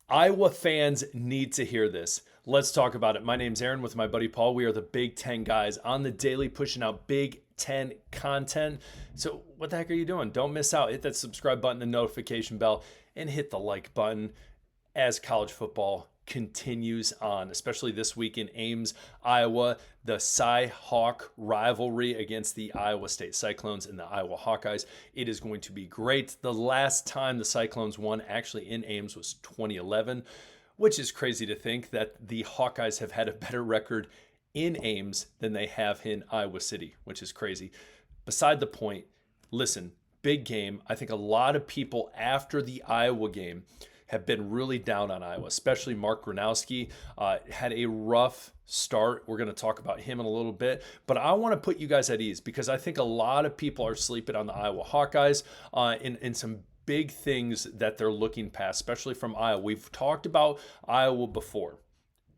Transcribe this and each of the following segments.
Iowa fans need to hear this. Let's talk about it. My name's Aaron with my buddy Paul. We are the Big Ten guys on the daily pushing out Big Ten content. So, what the heck are you doing? Don't miss out. Hit that subscribe button, the notification bell, and hit the like button as college football continues on, especially this week in Ames, Iowa. The Cy-Hawk rivalry against the Iowa State Cyclones and the Iowa Hawkeyes. It is going to be great. The last time the Cyclones won actually in Ames was 2011, which is crazy to think that the Hawkeyes have had a better record in Ames than they have in Iowa City, which is crazy. Beside the point, listen, big game. I think a lot of people after the Iowa game have been really down on Iowa, especially Mark Gronowski. Had a rough start. We're going to talk about him in a little bit, but I want to put you guys at ease because I think a lot of people are sleeping on the Iowa Hawkeyes in some big things that they're looking past, especially from Iowa. We've talked about Iowa before.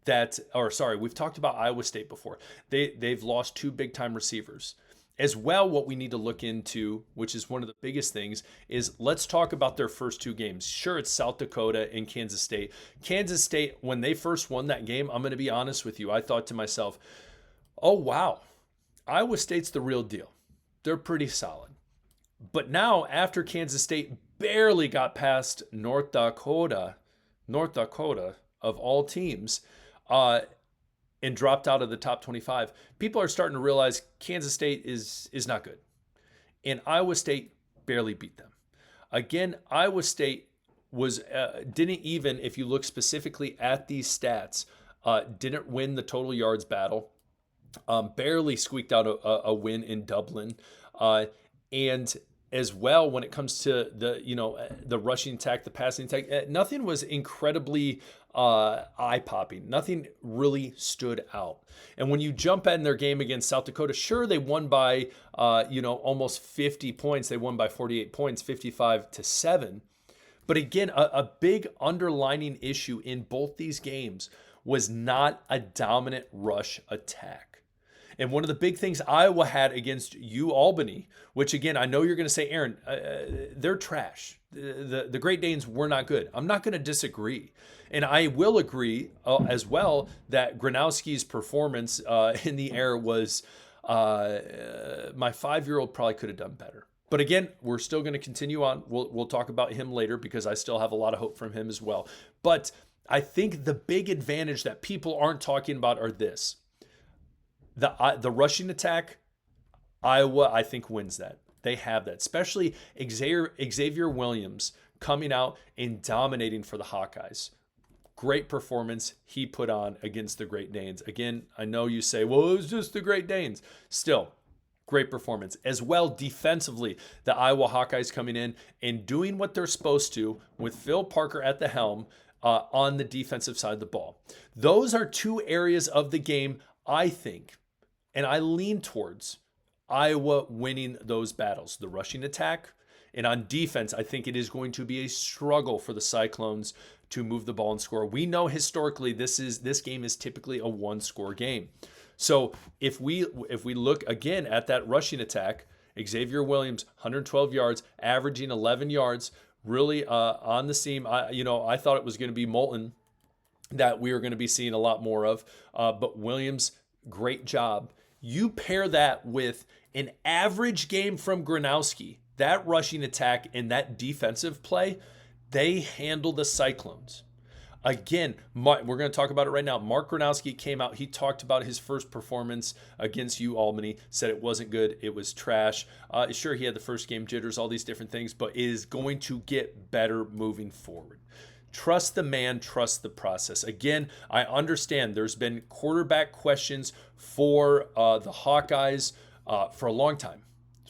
We've talked about Iowa State before. They've lost two big time receivers. As well, what we need to look into, which is one of the biggest things, is let's talk about their first two games. Sure, it's South Dakota and Kansas State. Kansas State, when they first won that game, I'm going to be honest with you, I thought to myself, oh, wow, Iowa State's the real deal. They're pretty solid. But now, after Kansas State barely got past North Dakota of all teams, and dropped out of the top 25, people are starting to realize Kansas State is not good. And Iowa State barely beat them. Again, Iowa State didn't even, if you look specifically at these stats, didn't win the total yards battle, barely squeaked out a win in Dublin. And as well, when it comes to the rushing attack, the passing attack, nothing was incredibly eye-popping. Nothing really stood out. And when you jump in their game against South Dakota, sure, they won by almost 50 points. They won by 48 points, 55-7. But again, a big underlining issue in both these games was not a dominant rush attack. And one of the big things Iowa had against Albany, which again, I know you're going to say, Aaron, they're trash. The Great Danes were not good. I'm not going to disagree. And I will agree as well that Gronowski's performance in the air was, my 5-year-old probably could have done better. But again, we're still going to continue on. We'll talk about him later because I still have a lot of hope from him as well. But I think the big advantage that people aren't talking about are this. The rushing attack, Iowa, I think, wins that. They have that, especially Xavier Williams coming out and dominating for the Hawkeyes. Great performance he put on against the Great Danes. Again, I know you say, well, it was just the Great Danes. Still, great performance. As well, defensively, the Iowa Hawkeyes coming in and doing what they're supposed to with Phil Parker at the helm on the defensive side of the ball. Those are two areas of the game, I think, and I lean towards Iowa winning those battles, the rushing attack. And on defense, I think it is going to be a struggle for the Cyclones to move the ball and score. We know historically this game is typically a one-score game. So if we look again at that rushing attack, Xavier Williams, 112 yards, averaging 11 yards, really on the seam. I thought it was going to be Moulton that we were going to be seeing a lot more of, but Williams, great job. You pair that with an average game from Gronowski, that rushing attack and that defensive play, they handle the Cyclones. Again, we're going to talk about it right now. Mark Gronowski came out. He talked about his first performance against Albany, said it wasn't good. It was trash. Sure, he had the first game jitters, all these different things, but it is going to get better moving forward. Trust the man, trust the process. Again, I understand there's been quarterback questions for the Hawkeyes for a long time.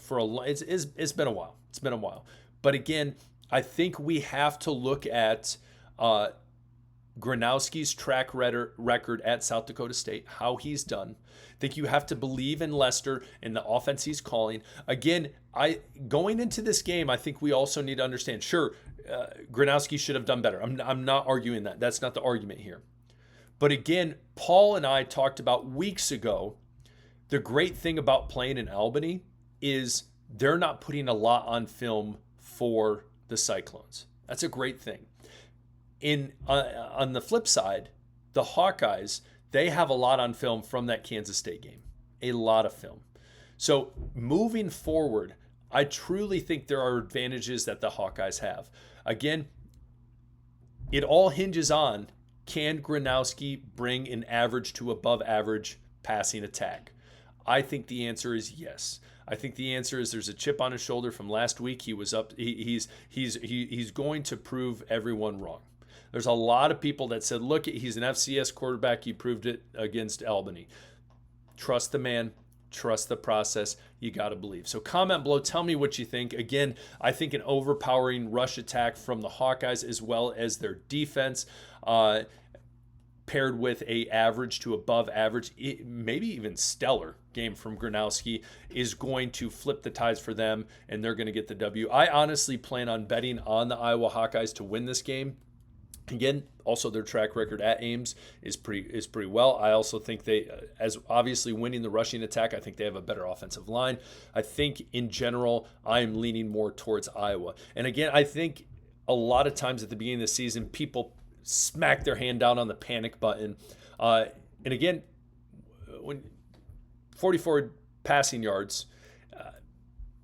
It's been a while. It's been a while. But again, I think we have to look at Gronowski's track record at South Dakota State, how he's done. I think you have to believe in Lester and the offense he's calling. Again, going into this game, I think we also need to understand, sure, Gronowski should have done better. I'm not arguing that. That's not the argument here. But again, Paul and I talked about weeks ago, the great thing about playing in Albany is they're not putting a lot on film for the Cyclones. That's a great thing. On the flip side, the Hawkeyes, they have a lot on film from that Kansas State game, a lot of film. So moving forward, I truly think there are advantages that the Hawkeyes have. Again, it all hinges on, can Gronowski bring an average to above average passing attack? I think the answer is yes. I think the answer is there's a chip on his shoulder from last week. He was up. He's going to prove everyone wrong. There's a lot of people that said, look, he's an FCS quarterback. He proved it against Albany. Trust the man. Trust the process. You got to believe. So comment below. Tell me what you think. Again, I think an overpowering rush attack from the Hawkeyes as well as their defense, paired with a average to above average, maybe even stellar game from Gronowski, is going to flip the tides for them, and they're going to get the W. I honestly plan on betting on the Iowa Hawkeyes to win this game. Again, also their track record at Ames is pretty well. I also think they, as obviously winning the rushing attack, I think they have a better offensive line. I think in general, I am leaning more towards Iowa. And again, I think a lot of times at the beginning of the season, people smack their hand down on the panic button. And again, when 44 passing yards,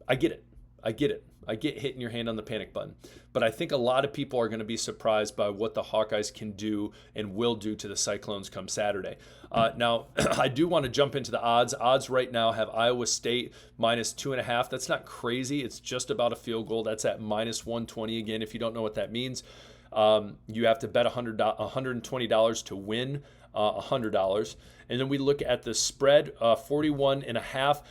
I get it. I get hitting your hand on the panic button. But I think a lot of people are going to be surprised by what the Hawkeyes can do and will do to the Cyclones come Saturday. Now, I do want to jump into the odds. Odds right now have Iowa State -2.5. That's not crazy. It's just about a field goal. That's at -120 again. If you don't know what that means, you have to bet $120 to win $100. And then we look at the spread, 41.5.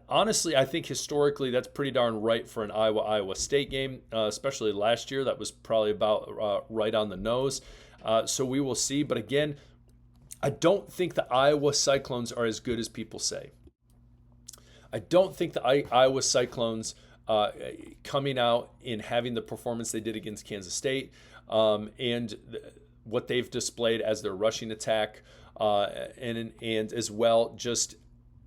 Honestly, I think historically that's pretty darn right for an Iowa State game, especially last year. That was probably about right on the nose. So we will see. But again, I don't think the Iowa Cyclones are as good as people say. I don't think the Iowa Cyclones coming out and having the performance they did against Kansas State, and what they've displayed as their rushing attack, and as well just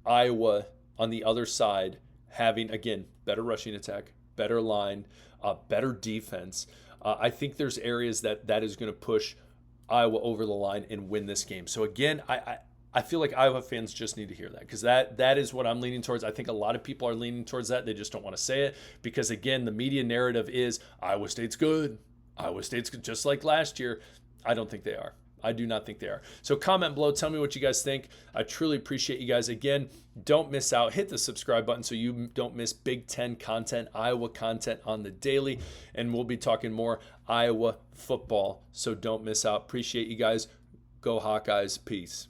Iowa on the other side having, again, better rushing attack, better line, better defense. I think there's areas that is going to push Iowa over the line and win this game. So again, I feel like Iowa fans just need to hear that, because that is what I'm leaning towards. I think a lot of people are leaning towards that. They just don't want to say it because, again, the media narrative is Iowa State's good. Iowa State's good, just like last year. I don't think they are. I do not think they are. So comment below. Tell me what you guys think. I truly appreciate you guys. Again, don't miss out. Hit the subscribe button so you don't miss Big Ten content, Iowa content on the daily. And we'll be talking more Iowa football. So don't miss out. Appreciate you guys. Go Hawkeyes. Peace.